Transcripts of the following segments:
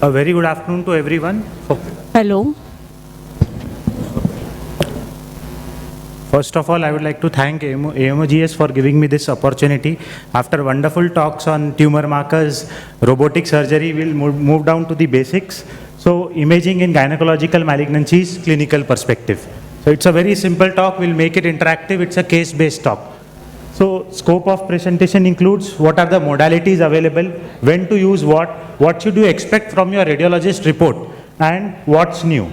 A very good afternoon to everyone. Hello. First of all, I would like to thank AMOGS for giving me this opportunity. After wonderful talks on tumor markers, robotic surgery, we'll move down to the basics. So, imaging in gynecological malignancies, clinical perspective. So, it's a very simple talk. We'll make it interactive. It's a case-based talk. So, scope of presentation includes what are the modalities available, when to use what should you expect from your radiologist report, and what's new.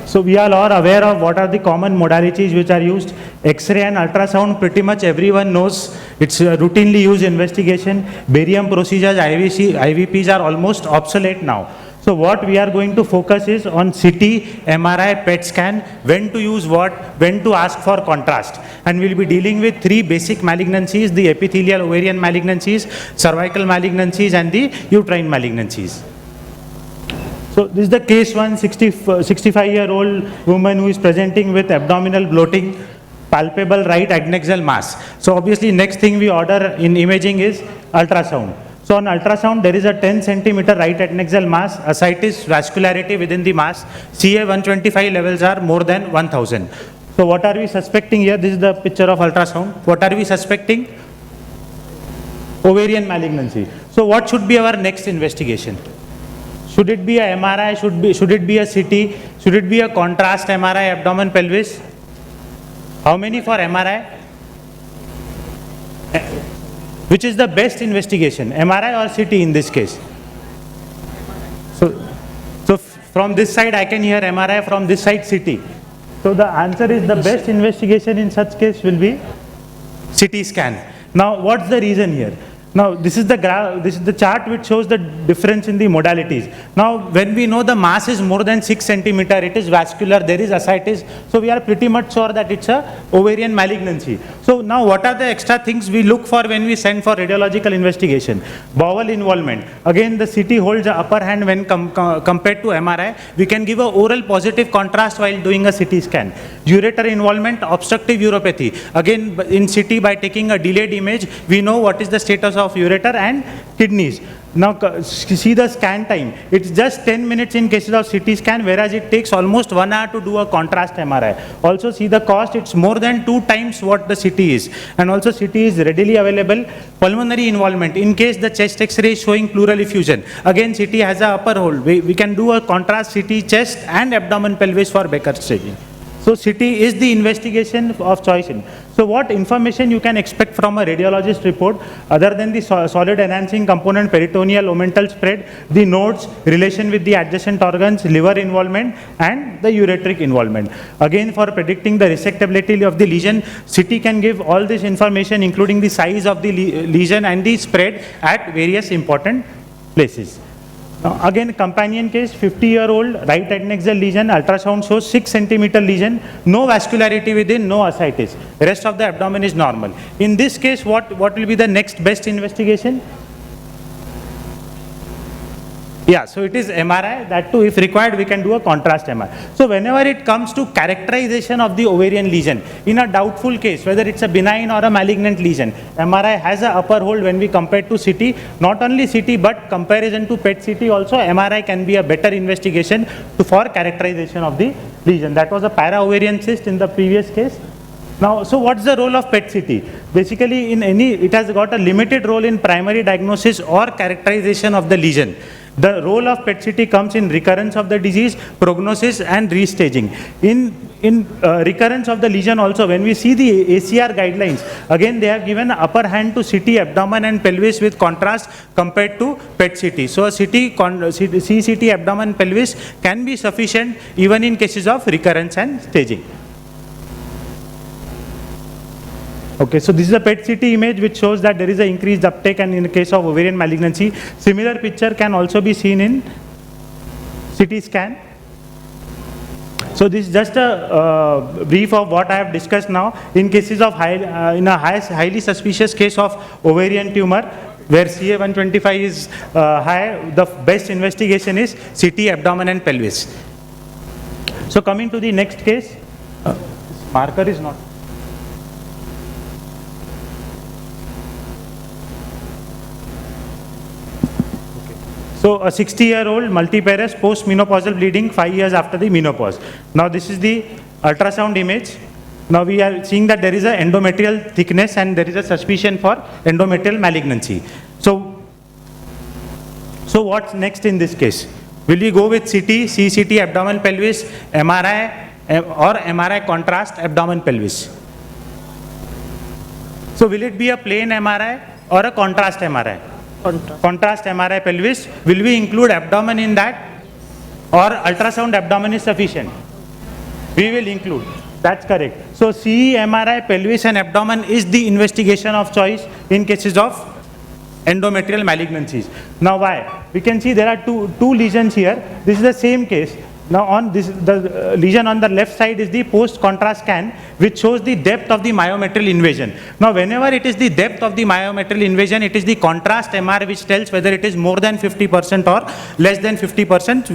So we are all aware of what are the common modalities which are used. X-ray and ultrasound, pretty much everyone knows. It's a routinely used investigation. Barium procedures, IVPs are almost obsolete now. So what we are going to focus is on CT, MRI, PET scan, when to use what, when to ask for contrast. And we'll be dealing with three basic malignancies: the epithelial ovarian malignancies, cervical malignancies, and the uterine malignancies. So this is the case one, 65-year-old woman who is presenting with abdominal bloating, palpable right adnexal mass. So obviously next thing we order in imaging is ultrasound. So on ultrasound there is a 10 centimeter right adnexal mass, ascites, vascularity within the mass, CA125 levels are more than 1000. So what are we suspecting here? This is the picture of ultrasound. What are we suspecting? Ovarian malignancy. So what should be our next investigation? Should it be a MRI? Should it be a CT? Should it be a contrast MRI, abdomen, pelvis? How many for MRI? Which is the best investigation, MRI or CT in this case? So from this side I can hear MRI, from this side CT. So the answer is the best investigation in such case will be CT scan. Now what's the reason here? Now this is the chart which shows the difference in the modalities. Now when we know the mass is more than 6 centimeter, it is vascular, there is ascites, so we are pretty much sure that it's a ovarian malignancy. So now what are the extra things we look for when we send for radiological investigation? Bowel involvement. Again the CT holds the upper hand when compared to MRI. We can give a oral positive contrast while doing a CT scan. Ureter involvement, obstructive uropathy. Again in CT by taking a delayed image, we know what is the status of ureter and kidneys. Now see the scan time. It's just 10 minutes in cases of CT scan, whereas it takes almost 1 hour to do a contrast MRI. Also see the cost, it's more than 2 times what the CT is. And also CT is readily available. Pulmonary involvement, in case the chest X-ray is showing pleural effusion, again CT has a upper hold. We can do a contrast CT chest and abdomen pelvis for Becker staging. So CT is the investigation of choice. So what information you can expect from a radiologist report other than the solid enhancing component, peritoneal, omental spread, the nodes, relation with the adjacent organs, liver involvement, and the ureteric involvement. Again, for predicting the resectability of the lesion, CT can give all this information including the size of the lesion and the spread at various important places. Now again companion case, 50-year-old right adnexal lesion, ultrasound shows 6 centimeter lesion, no vascularity within, no ascites. The rest of the abdomen is normal. In this case what will be the next best investigation? Yeah, so it is MRI, that too if required we can do a contrast MRI. So whenever it comes to characterization of the ovarian lesion, in a doubtful case, whether it's a benign or a malignant lesion, MRI has a upper hold when we compare to CT. Not only CT but comparison to PET CT also, MRI can be a better investigation for characterization of the lesion. That was a para-ovarian cyst in the previous case. Now, so what's the role of PET CT? Basically it has got a limited role in primary diagnosis or characterization of the lesion. The role of PET CT comes in recurrence of the disease, prognosis and restaging. In recurrence of the lesion also, when we see the ACR guidelines, again they have given upper hand to CT, abdomen and pelvis with contrast compared to PET CT. So a CCT abdomen pelvis can be sufficient even in cases of recurrence and staging. Okay, so this is a PET CT image which shows that there is an increased uptake, and in the case of ovarian malignancy, similar picture can also be seen in CT scan. So this is just a brief of what I have discussed now. In cases of highly suspicious case of ovarian tumor, where CA125 is high, the best investigation is CT, abdomen and pelvis. So coming to the next case, marker is not. So a 60-year-old multiparous post-menopausal bleeding 5 years after the menopause. Now this is the ultrasound image. Now we are seeing that there is a endometrial thickness and there is a suspicion for endometrial malignancy. So what's next in this case? Will we go with CT, CCT, abdomen pelvis, MRI or MRI contrast abdomen pelvis? So will it be a plain MRI or a contrast MRI? Contrast MRI pelvis. Will we include abdomen in that or ultrasound abdomen is sufficient? We will include. That's correct. So CE, MRI, pelvis and abdomen is the investigation of choice in cases of endometrial malignancies. Now why? We can see there are two lesions here. This is the same case. Now on this, the lesion on the left side is the post-contrast scan which shows the depth of the myometrial invasion. Now whenever it is the depth of the myometrial invasion, it is the contrast MR which tells whether it is more than 50% or less than 50%,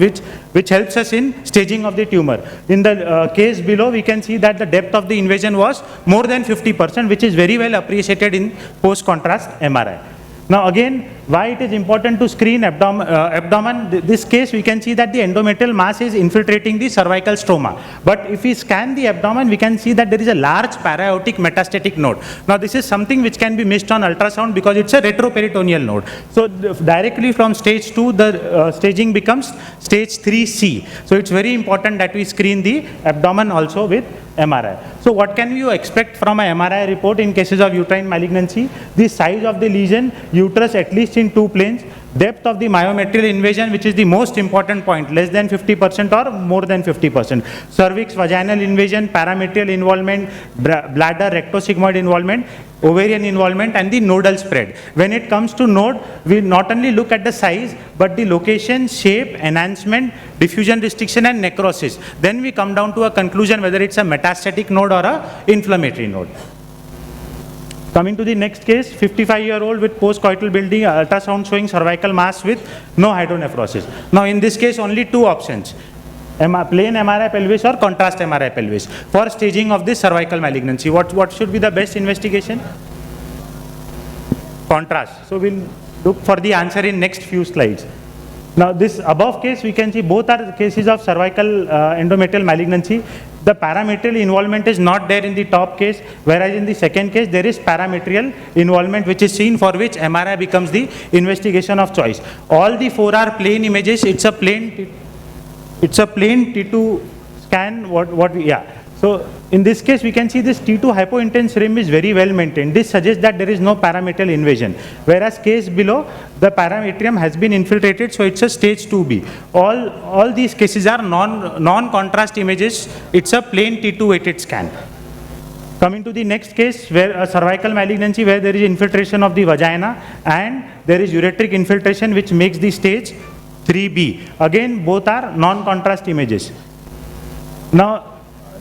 which helps us in staging of the tumor. In the case below, we can see that the depth of the invasion was more than 50%, which is very well appreciated in post-contrast MRI. Now again, why it is important to screen abdomen, this case we can see that the endometrial mass is infiltrating the cervical stroma. But if we scan the abdomen, we can see that there is a large para-aortic metastatic node. Now this is something which can be missed on ultrasound because it's a retroperitoneal node. So directly from stage 2, the staging becomes stage 3C. So it's very important that we screen the abdomen also with MRI. So what can you expect from a MRI report in cases of uterine malignancy? The size of the lesion, uterus at least in 2 planes, depth of the myometrial invasion, which is the most important point, less than 50% or more than 50%. Cervix, vaginal invasion, parametrial involvement, bladder, rectosigmoid involvement, ovarian involvement and the nodal spread. When it comes to node, we not only look at the size, but the location, shape, enhancement, diffusion restriction and necrosis. Then we come down to a conclusion whether it's a metastatic node or a inflammatory node. Coming to the next case, 55-year-old with postcoital bleeding, ultrasound showing cervical mass with no hydronephrosis. Now in this case, only 2 options. Plain MRI pelvis or contrast MRI pelvis for staging of this cervical malignancy. What should be the best investigation? Contrast. So we'll look for the answer in next few slides. Now this above case, we can see both are cases of cervical endometrial malignancy. The parametrial involvement is not there in the top case, whereas in the second case there is parametrial involvement which is seen, for which MRI becomes the investigation of choice. All the 4 are plain images. It's a plain T2 scan. So in this case, we can see this T2 hypointense rim is very well maintained. This suggests that there is no parametrial invasion. Whereas case below, the parametrium has been infiltrated, so it's a stage 2B. All these cases are non-contrast images. It's a plain T2 weighted scan. Coming to the next case, where a cervical malignancy where there is infiltration of the vagina and there is ureteric infiltration which makes the stage 3B. Again, both are non-contrast images. Now,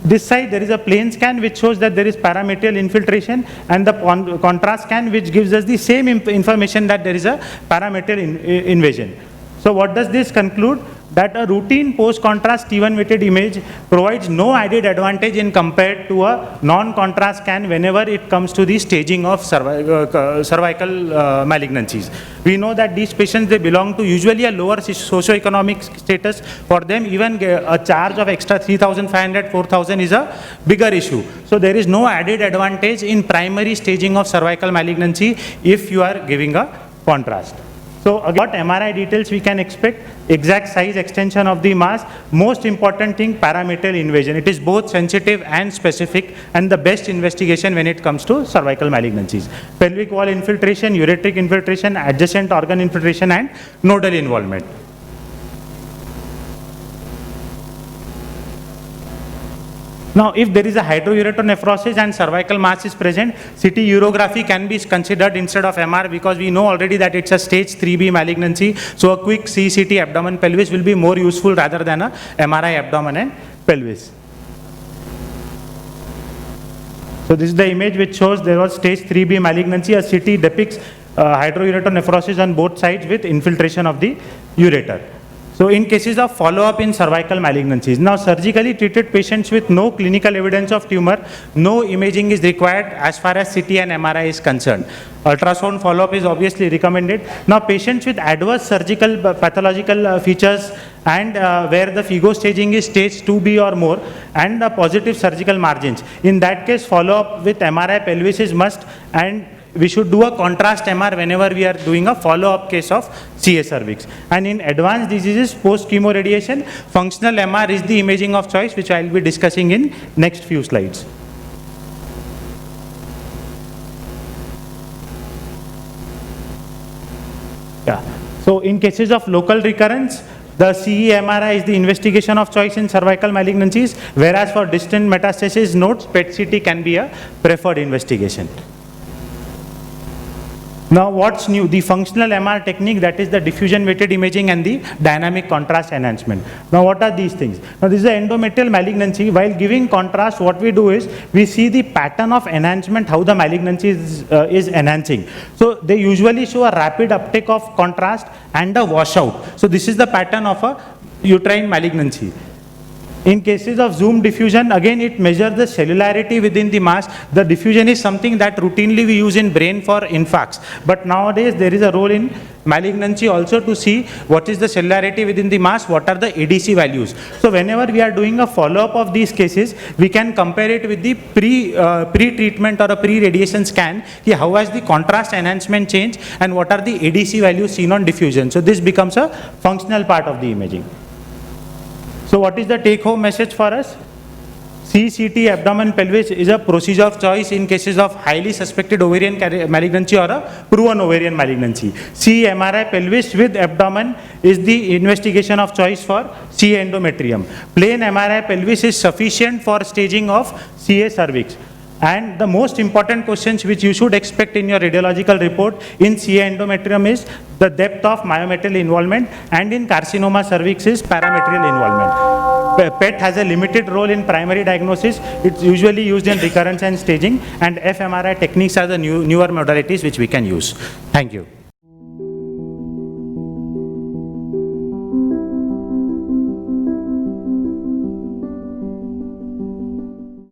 this side there is a plain scan which shows that there is parametrial infiltration, and the contrast scan which gives us the same information that there is a parametrial invasion. So what does this conclude? That a routine post-contrast T1 weighted image provides no added advantage in compared to a non-contrast scan whenever it comes to the staging of cervical malignancies. We know that these patients, they belong to usually a lower socioeconomic status. For them, even a charge of extra 3,500, 4,000 is a bigger issue. So there is no added advantage in primary staging of cervical malignancy if you are giving a contrast. So what MRI details we can expect? Exact size, extension of the mass. Most important thing, parametrial invasion. It is both sensitive and specific, and the best investigation when it comes to cervical malignancies. Pelvic wall infiltration, ureteric infiltration, adjacent organ infiltration and nodal involvement. Now, if there is a hydroureteronephrosis and cervical mass is present, CT urography can be considered instead of MR, because we know already that it's a stage 3B malignancy. So a quick CCT abdomen pelvis will be more useful rather than a MRI abdomen and pelvis. So this is the image which shows there was stage 3B malignancy. A CT depicts hydroureteronephrosis on both sides with infiltration of the ureter. So in cases of follow-up in cervical malignancies, now surgically treated patients with no clinical evidence of tumor, no imaging is required as far as CT and MRI is concerned. Ultrasound follow-up is obviously recommended. Now patients with adverse surgical pathological features and where the FIGO staging is stage 2B or more and positive surgical margins, in that case follow-up with MRI pelvis is must, and we should do a contrast MR whenever we are doing a follow-up case of CA cervix. And in advanced diseases post chemoradiation, functional MR is the imaging of choice, which I will be discussing in next few slides. Yeah. So in cases of local recurrence, the CE-MRI is the investigation of choice in cervical malignancies, whereas for distant metastasis nodes, PET-CT can be a preferred investigation. Now what's new? The functional MR technique, that is the diffusion weighted imaging and the dynamic contrast enhancement. Now what are these things? Now this is an endometrial malignancy. While giving contrast, what we do is we see the pattern of enhancement, how the malignancy is enhancing. So they usually show a rapid uptake of contrast and a washout. So this is the pattern of a uterine malignancy. In cases of zoom diffusion, again it measures the cellularity within the mass. The diffusion is something that routinely we use in brain for infarcts. But nowadays there is a role in malignancy also to see what is the cellularity within the mass, what are the ADC values. So whenever we are doing a follow-up of these cases, we can compare it with the pre-treatment or a pre-radiation scan, how has the contrast enhancement changed and what are the ADC values seen on diffusion. So this becomes a functional part of the imaging. So what is the take-home message for us? CCT abdomen pelvis is a procedure of choice in cases of highly suspected ovarian malignancy or a proven ovarian malignancy. CE-MRI pelvis with abdomen is the investigation of choice for CA endometrium. Plain MRI pelvis is sufficient for staging of CA cervix. And the most important questions which you should expect in your radiological report in CA endometrium is the depth of myometrial involvement, and in carcinoma cervix is parametrial involvement. PET has a limited role in primary diagnosis. It's usually used in recurrence and staging, and fMRI techniques are the newer modalities which we can use. Thank you.